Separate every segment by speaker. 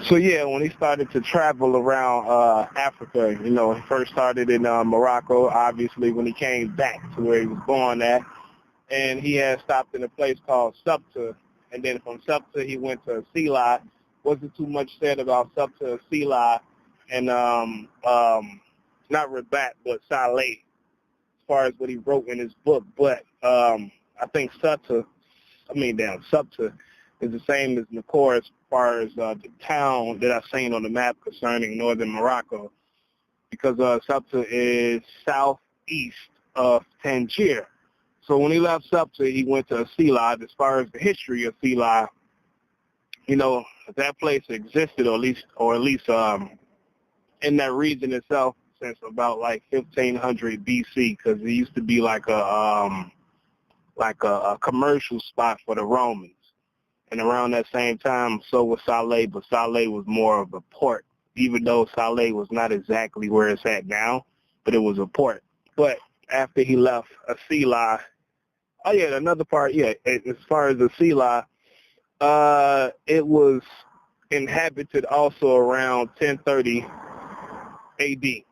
Speaker 1: So yeah, when he started to travel around Africa, he first started in Morocco, obviously, when he came back to where he was born at. And he had stopped in a place called Subta. And then from Subta, he went to Sela. Wasn't too much said about Subta, Sela, and not Rabat, but Saleh, as far as what he wrote in his book. But I think Subta is the same as Nakor as far as the town that I've seen on the map concerning northern Morocco, because Subta is southeast of Tangier. So when he left Subta, he went to Sela. As far as the history of Sela, that place existed, or at least in that region itself, since about like 1500 BC, because it used to be like a commercial spot for the Romans. And around that same time, so was Saleh, but Saleh was more of a port, even though Saleh was not exactly where it's at now, but it was a port. But after he left Sela, oh yeah, another part, yeah, as far as the Sela, it was inhabited also around 1030 AD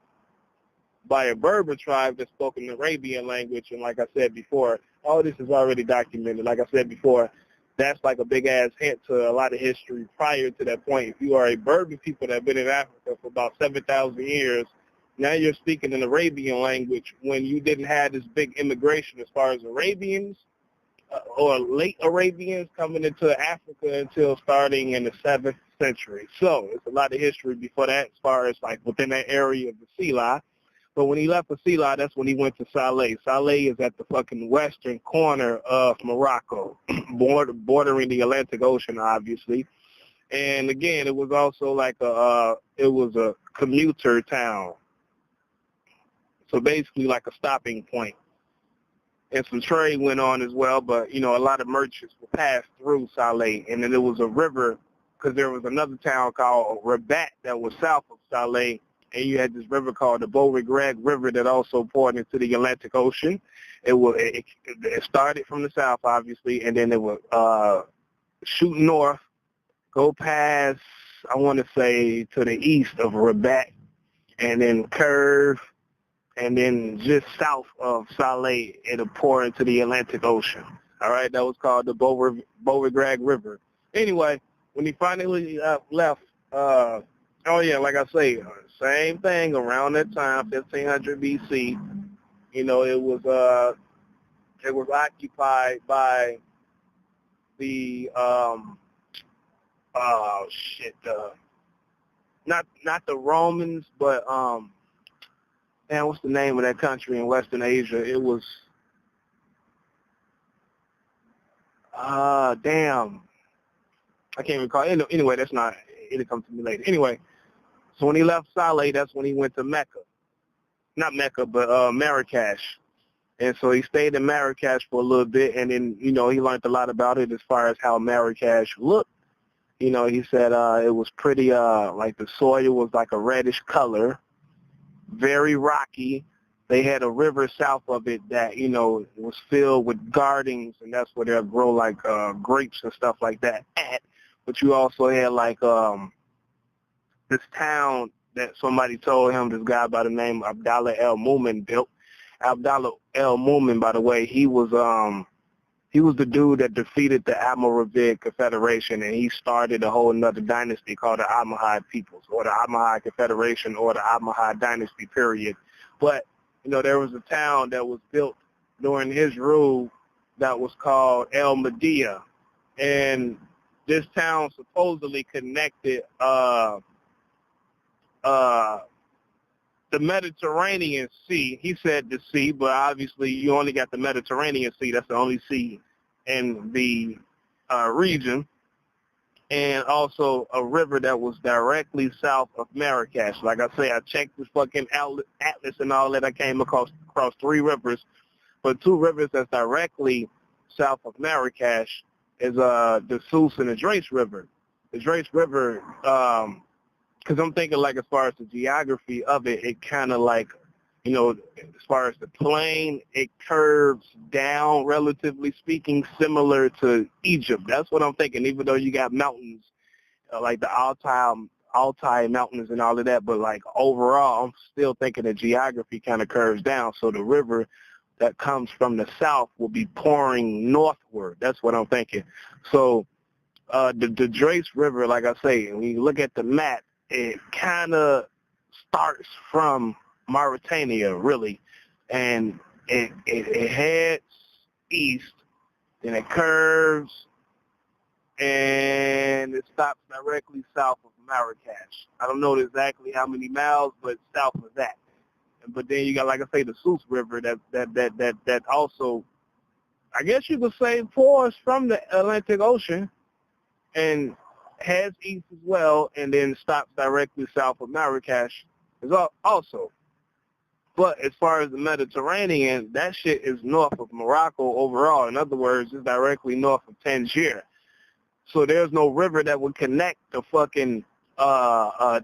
Speaker 1: by a Berber tribe that spoke an Arabian language. And like I said before, all this is already documented. Like I said before, that's like a big-ass hint to a lot of history prior to that point. If you are a Berber people that have been in Africa for about 7,000 years, now you're speaking an Arabian language when you didn't have this big immigration as far as Arabians or late Arabians coming into Africa until starting in the 7th century. So it's a lot of history before that as far as like within that area of the Sela. But when he left for Sela, that's when he went to Saleh. Saleh is at the fucking western corner of Morocco, bordering the Atlantic Ocean, obviously. And again, it was also like it was a commuter town. So basically like a stopping point. And some trade went on as well, but, a lot of merchants would pass through Saleh. And then there was a river, because there was another town called Rabat that was south of Saleh. And you had this river called the Beauregard River that also poured into the Atlantic Ocean. It started from the south, obviously, and then it would shoot north, go past, I want to say, to the east of Rabat, and then curve, and then just south of Saleh, it'll pour into the Atlantic Ocean. All right, that was called the Beauregard River. Anyway, when he finally left, oh yeah, like I say, same thing around that time, 1500 BC. It was occupied by the not the Romans, but what's the name of that country in Western Asia? It was damn, I can't recall. Anyway, that's not. It'll come to me later. Anyway. So when he left Saleh, that's when he went to Mecca. Not Mecca, but Marrakesh. And so he stayed in Marrakesh for a little bit, and then, he learned a lot about it as far as how Marrakesh looked. He said it was pretty, like the soil was like a reddish color, very rocky. They had a river south of it that, was filled with gardens, and that's where they'll grow like grapes and stuff like that at. But you also had like this town that somebody told him, this guy by the name of Abdallah El-Mumin built. Abdallah El-Mumin, by the way, he was the dude that defeated the Almoravid Confederation, and he started a whole another dynasty called the Almohad Peoples, or the Almohad Confederation, or the Almohad Dynasty, period. But, there was a town that was built during his rule that was called El Mahdiya, and this town supposedly connected the Mediterranean Sea. He said the sea, but obviously you only got the Mediterranean Sea. That's the only sea in the region. And also a river that was directly south of Marrakesh. Like I say, I checked this fucking atlas and all that. I came across 3 rivers. But 2 rivers that's directly south of Marrakesh is the Sus and the Drace River. The Drace River, because I'm thinking like as far as the geography of it, it kind of like, as far as the plain, it curves down, relatively speaking, similar to Egypt. That's what I'm thinking, even though you got mountains like the Altai Mountains and all of that, but like overall, I'm still thinking the geography kind of curves down. So the river that comes from the south will be pouring northward. That's what I'm thinking. So the Drace River, like I say, when you look at the map, it kind of starts from Mauritania, really, and it heads east, then it curves, and it stops directly south of Marrakesh. I don't know exactly how many miles, but south of that. But then you got, like I say, the Sus River that also, I guess you could say, pours from the Atlantic Ocean and heads east as well, and then stops directly south of Marrakesh is also. But as far as the Mediterranean, that shit is north of Morocco overall. In other words, it's directly north of Tangier. So there's no river that would connect the fucking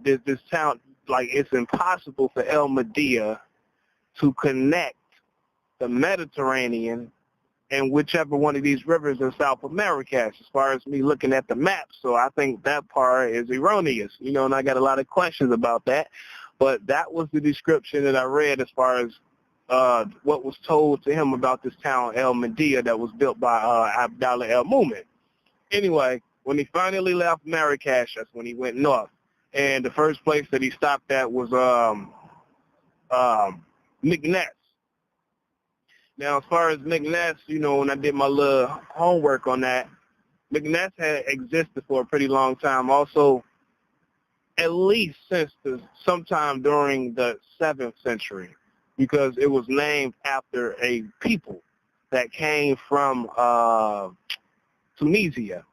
Speaker 1: this town. Like, it's impossible for El Mahdia to connect the Mediterranean and whichever one of these rivers in South America, as far as me looking at the map. So I think that part is erroneous, and I got a lot of questions about that. But that was the description that I read as far as what was told to him about this town, El Mahdia, that was built by Abdallah El Mumin. Anyway, when he finally left Marrakesh, that's when he went north. And the first place that he stopped at was Meknes. Now, as far as Meknes, when I did my little homework on that, Meknes had existed for a pretty long time. Also, at least since sometime during the 7th century, because it was named after a people that came from Tunisia.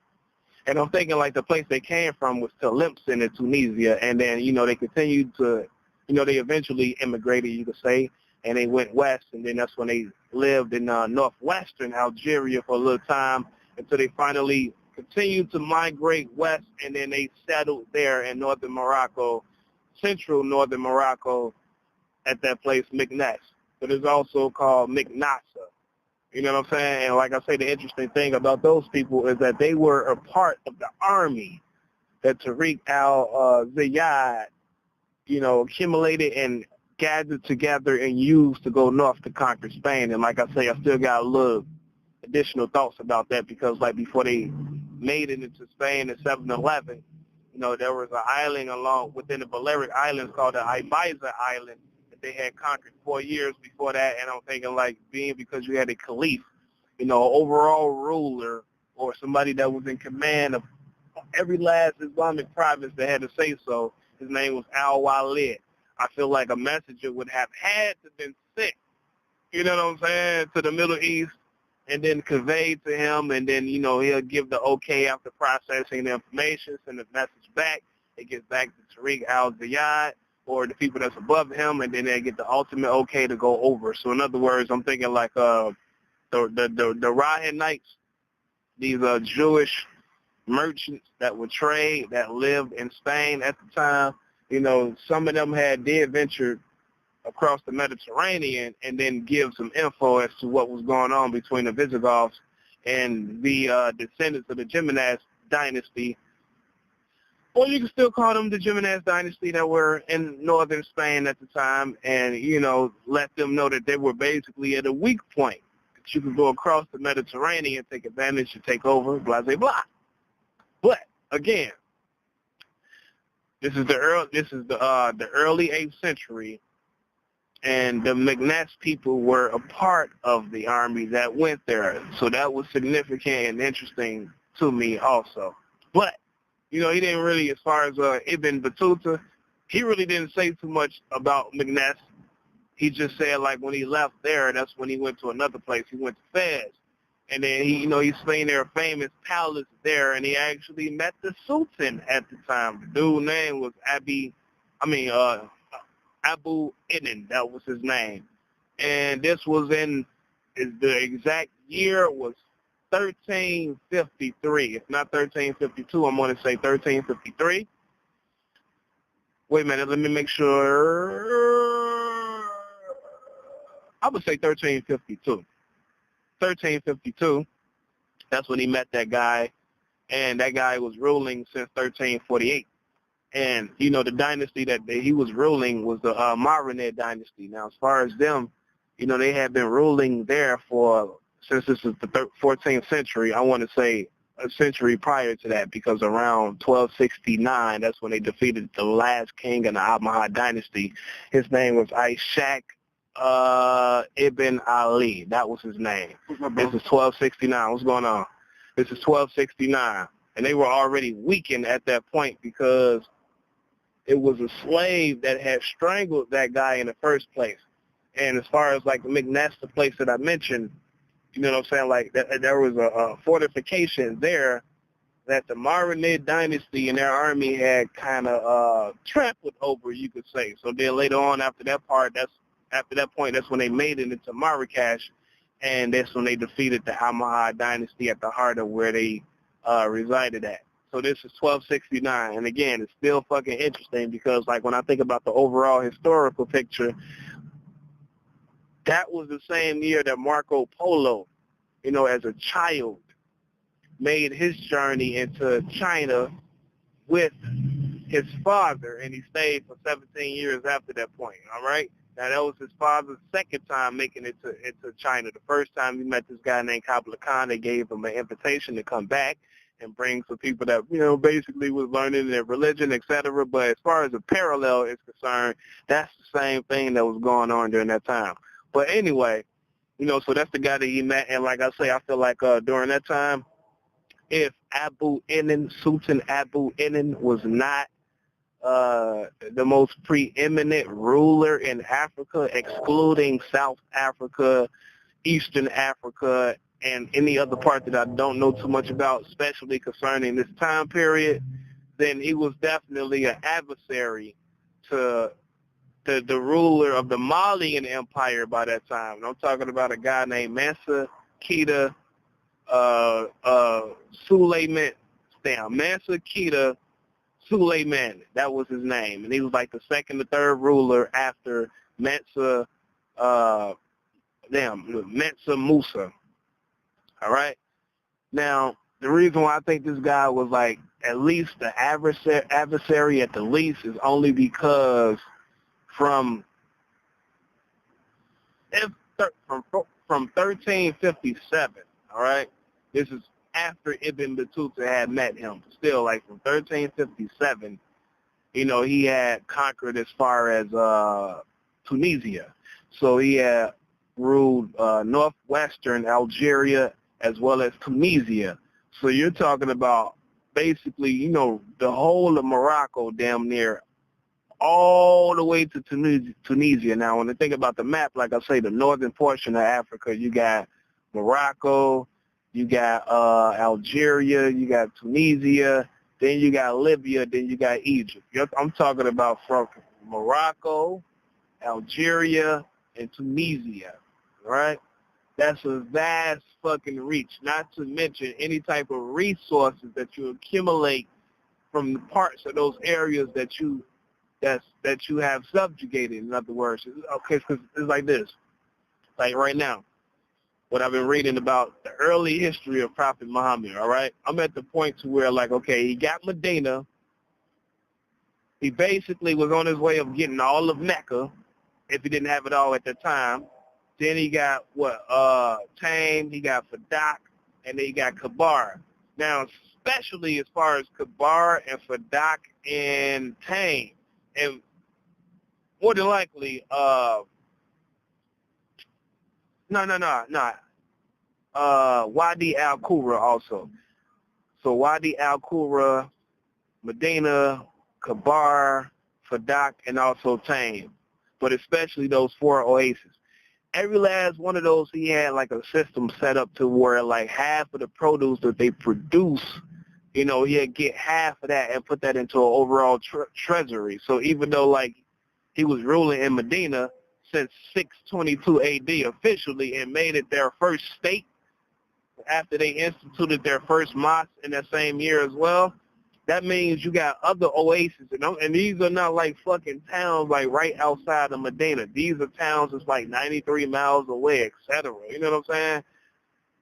Speaker 1: And I'm thinking like the place they came from was Tlemcen in Tunisia, and then, they continued to, they eventually immigrated, you could say, and they went west, and then that's when they lived in northwestern Algeria for a little time until they finally continued to migrate west, and then they settled there in northern Morocco, central northern Morocco, at that place, Meknes. But it's also called Meknasa. You know what I'm saying? And like I say, the interesting thing about those people is that they were a part of the army that Tarikh-Al-Suodan, accumulated and gathered together and used to go north to conquer Spain. And like I say, I still got a little additional thoughts about that because, like, before they made it into Spain in 711, there was an island within the Balearic Islands called the Ibiza Island that they had conquered 4 years before that. And I'm thinking, like, because you had a caliph, overall ruler or somebody that was in command of every last Islamic province that had to say so, his name was Al-Walid. I feel like a messenger would have had to been sent, you know what I'm saying, to the Middle East and then conveyed to him, and then, he'll give the okay after processing the information, send the message back. It gets back to Tarikh-Al-Suodan or the people that's above him, and then they get the ultimate okay to go over. So in other words, I'm thinking like the Rahanites, these Jewish merchants that would trade, that lived in Spain at the time. Some of them did venture across the Mediterranean and then give some info as to what was going on between the Visigoths and the descendants of the Jimenez dynasty. Or you can still call them the Jimenez dynasty that were in northern Spain at the time, and, let them know that they were basically at a weak point, that you could go across the Mediterranean, take advantage, and take over, blah, blah, blah. But, again, this is the early 8th century, and the Meknes people were a part of the army that went there. So that was significant and interesting to me also. But, he didn't really, as far as Ibn-Batutta, he really didn't say too much about Meknes. He just said, like, when he left there, that's when he went to another place. He went to Fez. And then he's staying their famous palace there, and he actually met the Sultan at the time. The dude's name was Abu Idin, that was his name. And this was the exact year was 1353. It's not 1352. I'm going to say 1353. Wait a minute, let me make sure. I would say 1352. 1352, that's when he met that guy, and that guy was ruling since 1348. And, you know, the dynasty that he was ruling was the Marinid dynasty. Now, as far as them, you know, they had been ruling there since this is the 14th century, I want to say a century prior to that, because around 1269, that's when they defeated the last king in the Almohad dynasty. His name was Ishaq Ibn Ali. That was his name. This is 1269. What's going on? This is 1269. And they were already weakened at that point because it was a slave that had strangled that guy in the first place. And as far as like the McNesta place that I mentioned, you know what I'm saying, like there was a fortification there that the Marinid dynasty and their army had kind of trampled over, you could say. So then later on, after that point, that's when they made it into Marrakesh, and that's when they defeated the Almohad dynasty at the heart of where they resided at. So this is 1269, and again, it's still fucking interesting because, like, when I think about the overall historical picture, that was the same year that Marco Polo, you know, as a child, made his journey into China with his father, and he stayed for 17 years after that point, all right? Now, that was his father's second time making it into China. The first time he met this guy named Kublai Khan, they gave him an invitation to come back and bring some people that, you know, basically was learning their religion, etc. But as far as the parallel is concerned, that's the same thing that was going on during that time. But anyway, you know, so that's the guy that he met. And like I say, I feel like during that time, if Sultan Abu Enin was not the most preeminent ruler in Africa, excluding South Africa, Eastern Africa, and any other part that I don't know too much about, especially concerning this time period, then he was definitely an adversary to the ruler of the Malian Empire by that time. And I'm talking about a guy named Mansa Kita Suleiman. Mansa Kita Suleiman. That was his name. And he was like the second or third ruler after Mansa Musa. All right? Now, the reason why I think this guy was like at least the adversary at the least is only because from 1357, all right? This is after Ibn-Batutta had met him. Still, like from 1357, you know, he had conquered as far as Tunisia. So he had ruled northwestern Algeria as well as Tunisia. So you're talking about basically, you know, the whole of Morocco damn near all the way to Tunisia. Now, when I think about the map, like I say, the northern portion of Africa, you got Morocco, you got Algeria, you got Tunisia, then you got Libya, then you got Egypt. I'm talking about from Morocco, Algeria, and Tunisia, right? That's a vast fucking reach, not to mention any type of resources that you accumulate from the parts of those areas that you have subjugated. In other words, okay, because it's like this. Like right now, what I've been reading about the early history of Prophet Muhammad, all right? I'm at the point to where, like, okay, he got Medina. He basically was on his way of getting all of Mecca, if he didn't have it all at the time. Then he got, Taim, he got Fadak, and then he got Kabar. Now, especially as far as Kabar and Fadak and Taim, and more than likely, Wadi al-Qura also. So Wadi al-Qura, Medina, Kabar, Fadak, and also Taim. But especially those four oases. Every last one of those, he had like a system set up to where like half of the produce that they produce, you know, he'd get half of that and put that into an overall treasury. So even though like he was ruling in Medina since 622 AD officially and made it their first state after they instituted their first mosque in that same year as well, that means you got other oases, and these are not like fucking towns like right outside of Medina. These are towns that's like 93 miles away, etc. You know what I'm saying?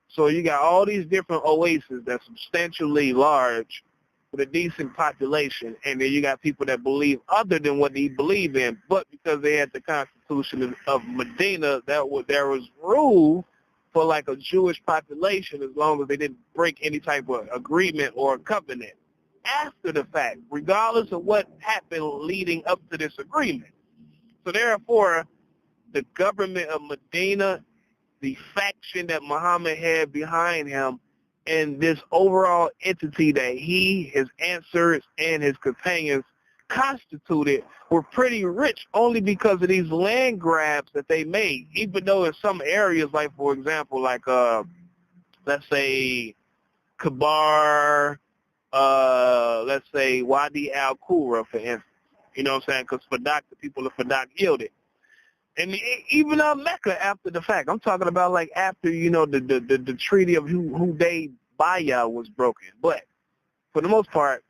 Speaker 1: So you got all these different oases that's substantially large with a decent population, and then you got people that believe other than what they believe in, but because they had the Constitution of Medina, there was rule for like a Jewish population as long as they didn't break any type of agreement or covenant after the fact, regardless of what happened leading up to this agreement. So therefore, the government of Medina, the faction that Muhammad had behind him, and this overall entity that he, his answers, and his companions constituted were pretty rich only because of these land grabs that they made, even though in some areas, like, for example, like, let's say, Kabar, let's say Wadi al-Qura, for instance. You know what I'm saying? Because Fadak, the people of Fadak yielded. And even Mecca after the fact. I'm talking about like after, you know, the treaty of Hudaybiyah was broken. But for the most part,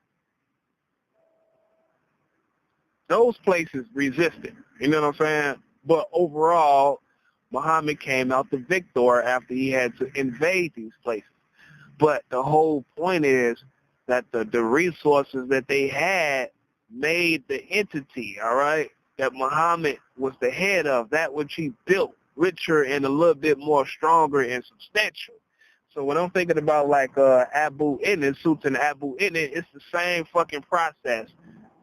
Speaker 1: those places resisted. You know what I'm saying? But overall, Muhammad came out the victor after he had to invade these places. But the whole point is that the resources that they had made the entity, all right, that Muhammad was the head of, that which he built, richer and a little bit more stronger and substantial. So when I'm thinking about like Abu Idris, Sultan Abu Idris, it's the same fucking process.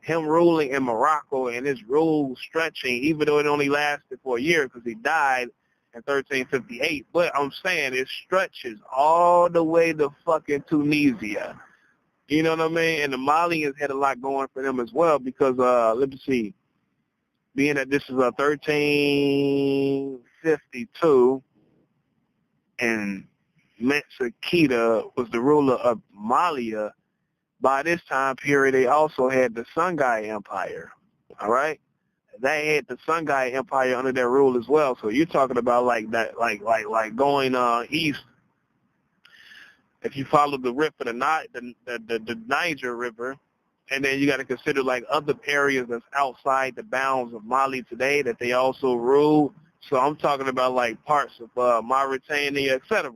Speaker 1: Him ruling in Morocco and his rule stretching, even though it only lasted for a year because he died in 1358. But I'm saying it stretches all the way to fucking Tunisia. You know what I mean? And the Malians had a lot going for them as well because, let me see, being that this is 1352 and Metzakita was the ruler of Malia, by this time period they also had the Songhai Empire, all right? They had the Songhai Empire under their rule as well. So you're talking about like that, like going east. If you follow the river, the Niger River, and then you got to consider like other areas that's outside the bounds of Mali today that they also rule. So I'm talking about like parts of Mauritania, etc.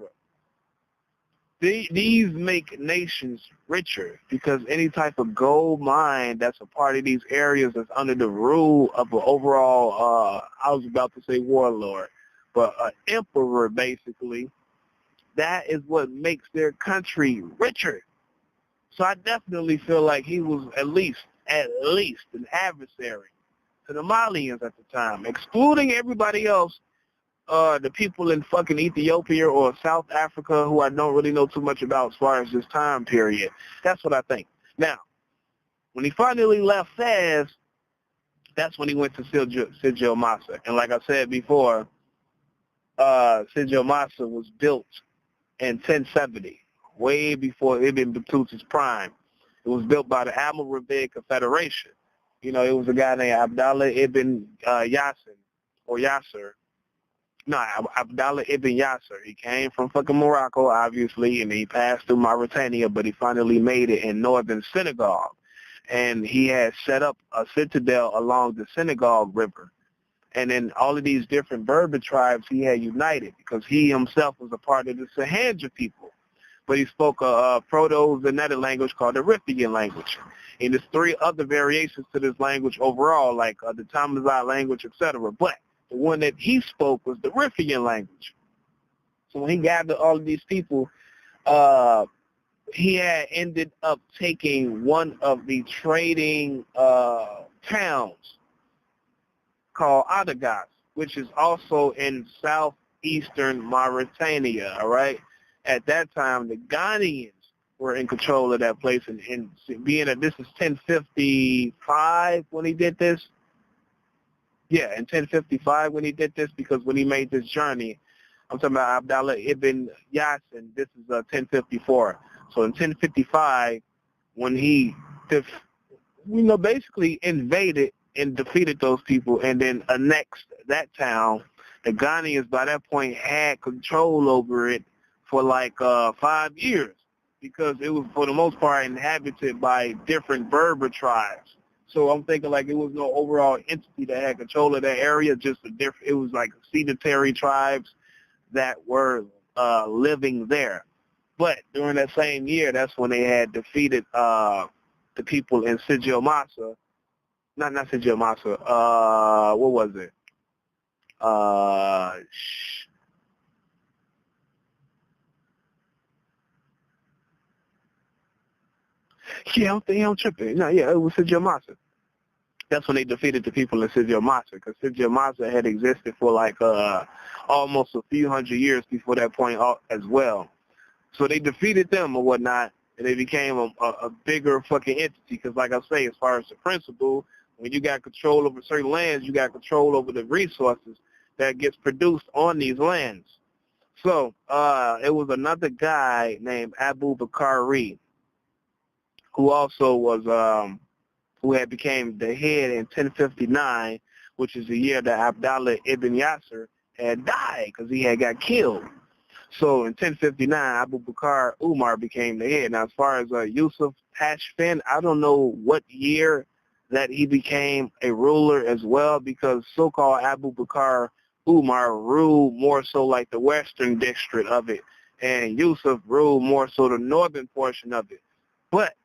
Speaker 1: These make nations richer because any type of gold mine that's a part of these areas that's under the rule of an overall, I was about to say warlord, but an emperor basically, that is what makes their country richer. So I definitely feel like he was at least an adversary to the Malians at the time, excluding everybody else, the people in fucking Ethiopia or South Africa who I don't really know too much about as far as this time period. That's what I think. Now, when he finally left Fez, that's when he went to Sijil Masa. And like I said before, Sijil Masa was built in 1070. Way before Ibn-Battuta's prime. It was built by the Almoravid Confederation. You know, it was a guy named Abdallah ibn Yasser. No, Abdallah ibn Yasser. He came from fucking Morocco, obviously, and he passed through Mauritania, but he finally made it in northern Senegal. And he had set up a citadel along the Senegal River. And then all of these different Berber tribes he had united because he himself was a part of the Sahanja people. But he spoke a Proto-Venetic language called the Riffian language. And there's 3 other variations to this language overall, like the Tamazight language, etc. But the one that he spoke was the Riffian language. So when he gathered all of these people, he had ended up taking one of the trading towns called Adagas, which is also in southeastern Mauritania, all right? At that time, the Ghanaians were in control of that place, and being that this is 1055 when he did this. Yeah, in 1055 when he did this, because when he made this journey, I'm talking about Abdallah ibn Yassin, this is 1054. So in 1055, when he, basically invaded and defeated those people and then annexed that town, the Ghanaians by that point had control over it for like 5 years because it was for the most part inhabited by different Berber tribes. So I'm thinking like it was no overall entity that had control of that area, just it was like sedentary tribes that were living there. But during that same year, that's when they had defeated the people in Sijil-Masa. Not Sijil-Masa. What was it? Yeah, I'm tripping. No, yeah, it was Sijil-Masa. That's when they defeated the people in Sijil-Masa, because Sijil-Masa had existed for like almost a few hundred years before that point as well. So they defeated them or whatnot, and they became a bigger fucking entity. Because like I say, as far as the principle, when you got control over certain lands, you got control over the resources that gets produced on these lands. So it was another guy named Abu Bakr, who also was who had became the head in 1059, which is the year that Abdallah ibn Yasser had died because he had got killed. So in 1059, Abu Bakr Umar became the head. Now, as far as Yusuf Tashfin, I don't know what year that he became a ruler as well, because so-called Abu Bakr Umar ruled more so like the western district of it, and Yusuf ruled more so the northern portion of it. But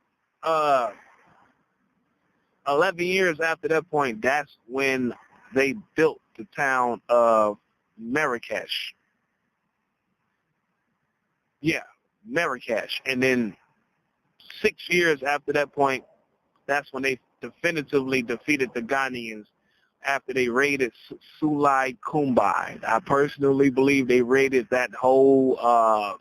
Speaker 1: 11 years after that point, that's when they built the town of Marrakesh. Yeah, Marrakesh. And then 6 years after that point, that's when they definitively defeated the Ghanaians after they raided Sulai Kumbai. I personally believe they raided that whole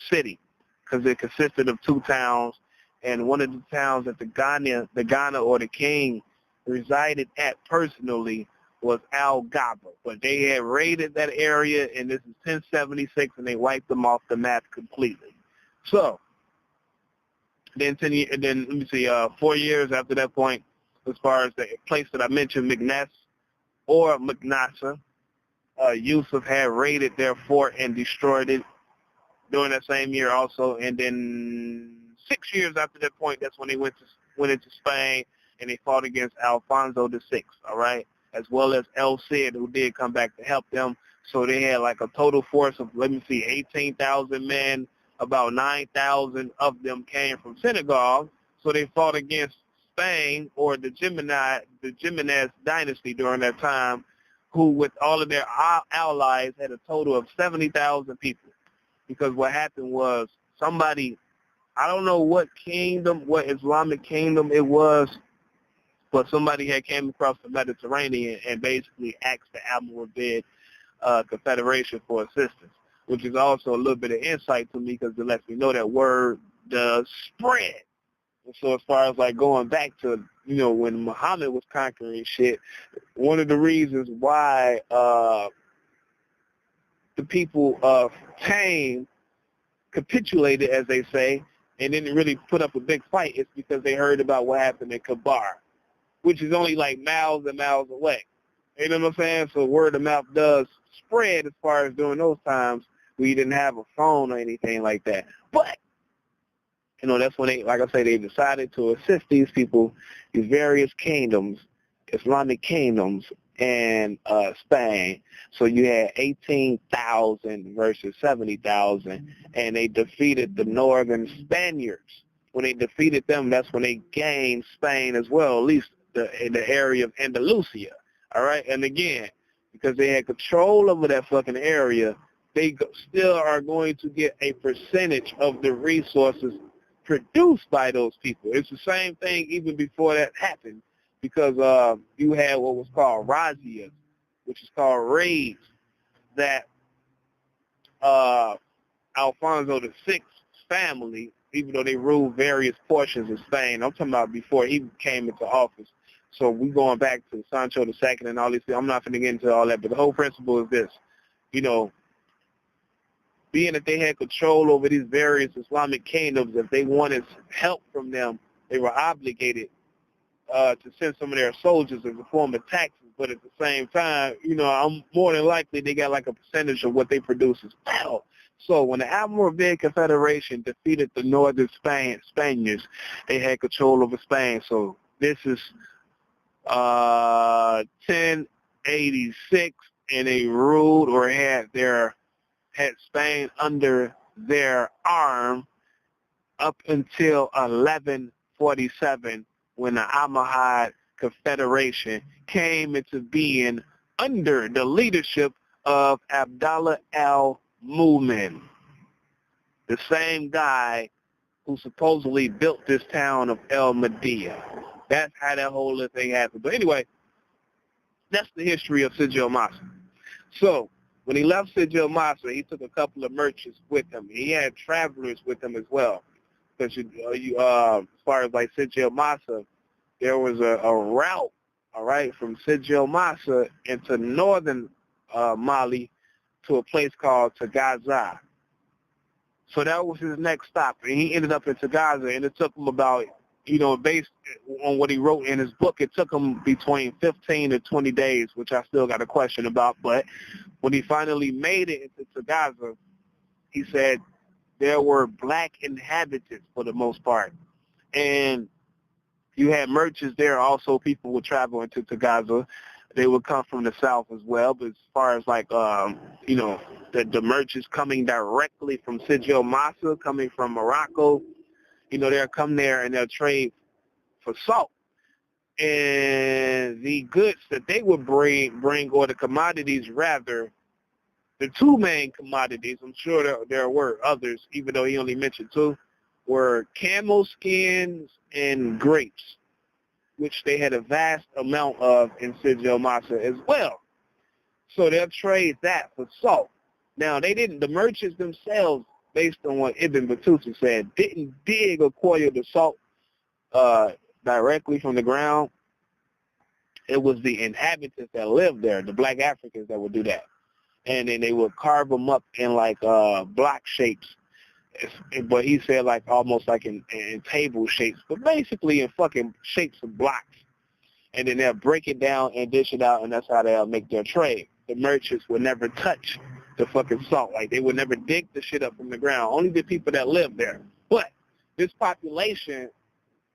Speaker 1: city because it consisted of 2 towns, and one of the towns that the Ghana or the king resided at personally was Al-Gaba. But they had raided that area, and this is 1076, and they wiped them off the map completely. So then 4 years after that point, as far as the place that I mentioned, McNess or McNassa, Yusuf had raided their fort and destroyed it during that same year also. And then 6 years after that point, that's when they went into Spain, and they fought against Alfonso VI, all right, as well as El Cid, who did come back to help them. So they had like a total force of, 18,000 men. About 9,000 of them came from Senegal. So they fought against Spain, or the Jimenez dynasty during that time, who with all of their allies had a total of 70,000 people. Because what happened was somebody, I don't know what Islamic kingdom it was, but somebody had came across the Mediterranean and basically asked the Almoravid Confederation for assistance, which is also a little bit of insight to me because it lets me know that word does spread. And so as far as like going back to, when Muhammad was conquering shit, one of the reasons why the people of Tame capitulated, as they say, and didn't really put up a big fight is because they heard about what happened in Kabar, which is only like miles and miles away. You know what I'm saying? So word of mouth does spread as far as during those times we didn't have a phone or anything like that. But, that's when they, like I say, they decided to assist these people, these various kingdoms, Islamic kingdoms, and Spain. So you had 18,000 versus 70,000, and they defeated the northern Spaniards. When they defeated them, that's when they gained Spain as well, at least in the area of Andalusia. All right? And again, because they had control over that fucking area, they still are going to get a percentage of the resources produced by those people. It's the same thing even before that happened, because you had what was called razzias, which is called raids, that Alfonso VI's family, even though they ruled various portions of Spain, I'm talking about before he came into office. So we going back to Sancho II and all these things. I'm not going to get into all that, but the whole principle is this. Being that they had control over these various Islamic kingdoms, if they wanted help from them, they were obligated to send some of their soldiers in the form of taxes. But at the same time, I'm more than likely they got like a percentage of what they produce as well. So when the Almoravid Confederation defeated the northern Spaniards, they had control over Spain. So this is 1086, and they ruled or had their had Spain under their arm up until 1147 when the Almohad Confederation came into being under the leadership of Abdallah al-Mu'min, the same guy who supposedly built this town of El Mahdiya. That's how that whole little thing happened. But anyway, that's the history of Sidi al-Masr. So when he left Sidi al-Masr, he took a couple of merchants with him. He had travelers with him as well. Because as far as like Sidi al-Masr, there was a route, all right, from Sidi al-Masr into northern Mali to a place called Tagaza. So that was his next stop, and he ended up in Tagaza, and it took him about, based on what he wrote in his book, it took him between 15 to 20 days, which I still got a question about. But when he finally made it into Tagaza, he said there were black inhabitants for the most part, and you had merchants there. Also, people would travel into Tagaza. They would come from the south as well, but as far as like, the merchants coming directly from Sidi al-Masr, coming from Morocco, they'll come there and they'll trade for salt. And the goods that they would bring, or the commodities rather, the two main commodities, I'm sure there were others, even though he only mentioned two, were camel skins and grapes, which they had a vast amount of in Sidi al-Masr as well. So they'll trade that for salt. Now, the merchants themselves, based on what Ibn-Batutta said, didn't dig or coil the salt directly from the ground. It was the inhabitants that lived there, the black Africans, that would do that. And then they would carve them up in like block shapes. But he said like almost like in table shapes, but basically in fucking shapes of blocks. And then they'll break it down and dish it out, and that's how they'll make their trade. The merchants would never touch the fucking salt. Like, they would never dig the shit up from the ground. Only the people that lived there. But this population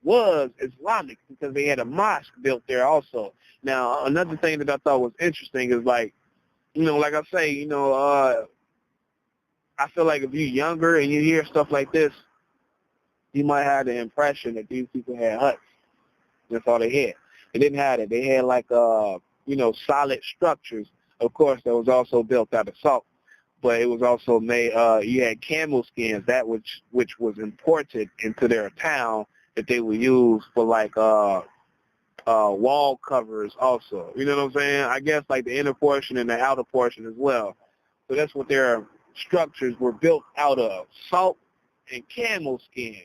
Speaker 1: was Islamic because they had a mosque built there also. Now, another thing that I thought was interesting is like, like I say, I feel like if you're younger and you hear stuff like this, you might have the impression that these people had huts. That's all they had. They didn't have it. They had like, solid structures. Of course, that was also built out of salt, but it was also made, you had camel skins, that which was imported into their town that they would use for like wall covers also. You know what I'm saying? I guess like the inner portion and the outer portion as well. So that's what their structures were built out of, salt and camel skin.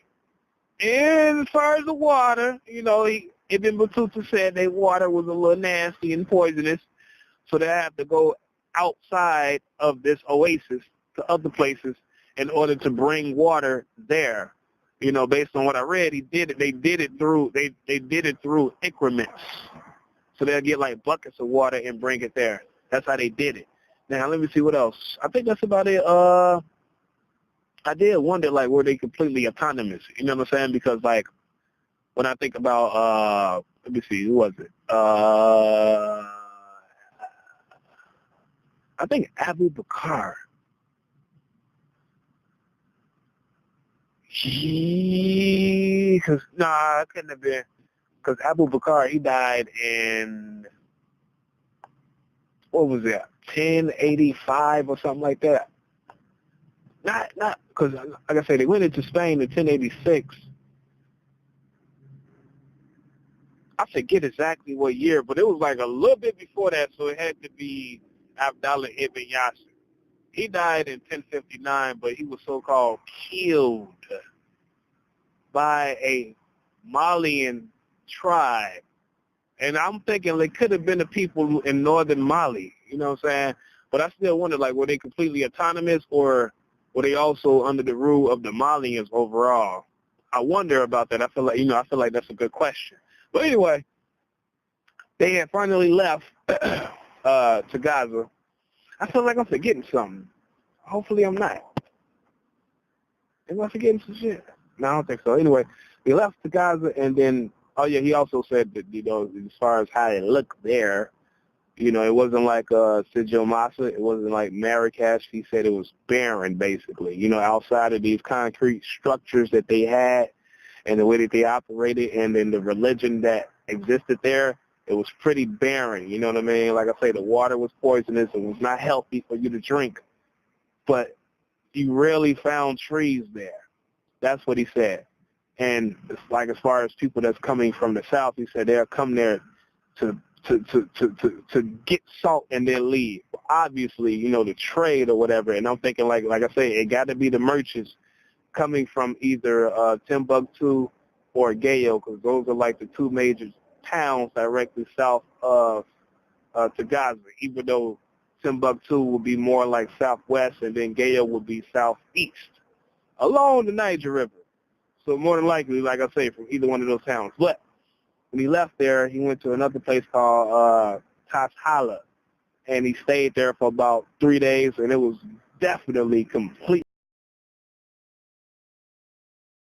Speaker 1: And as far as the water, Ibn-Batutta said their water was a little nasty and poisonous, so they have to go outside of this oasis to other places in order to bring water there. Based on what I read, they did it through increments. So they'll get like buckets of water and bring it there. That's how they did it. Now let me see what else. I think that's about it. I did wonder like were they completely autonomous? You know what I'm saying? Because like when I think about let me see, who was it? I think Abu Bakr. It couldn't have been. Because Abu Bakr, he died in, what was that, 1085 or something like that. Not, because, like I said, they went into Spain in 1086. I forget exactly what year, but it was like a little bit before that, so it had to be Abdallah ibn Yasir. He died in 1059, but he was so-called killed by a Malian tribe. And I'm thinking they could have been the people in northern Mali, you know what I'm saying? But I still wonder, like, were they completely autonomous or were they also under the rule of the Malians overall? I wonder about that. I feel like that's a good question. But anyway, they had finally left to Gaza. I feel like I'm forgetting something. Hopefully I'm not. Am I forgetting some shit? No, I don't think so. Anyway, we left to Gaza, and then, he also said that, as far as how it looked there, You know, it wasn't like Sigil Massa. It wasn't like Marrakesh. He said it was barren, basically. You know, outside of these concrete structures that they had and the way that they operated and then the religion that existed there, it was pretty barren. You know what I mean? Like I say, the water was poisonous. It was not healthy for you to drink. But you rarely found trees there. That's what he said. And it's like as far as people that's coming from the south, he said they'll come there to get salt and then leave. Obviously, you know, the trade or whatever. And I'm thinking, like I say, it got to be the merchants coming from either Timbuktu or Gayo, because those are like the two major towns directly south of Gaza, even though Timbuktu would be more like southwest and then Gayo would be southeast along the Niger River. So more than likely, like I say, from either one of those towns. But when he left there, he went to another place called Tashala, and he stayed there for about 3 days, and it was definitely completely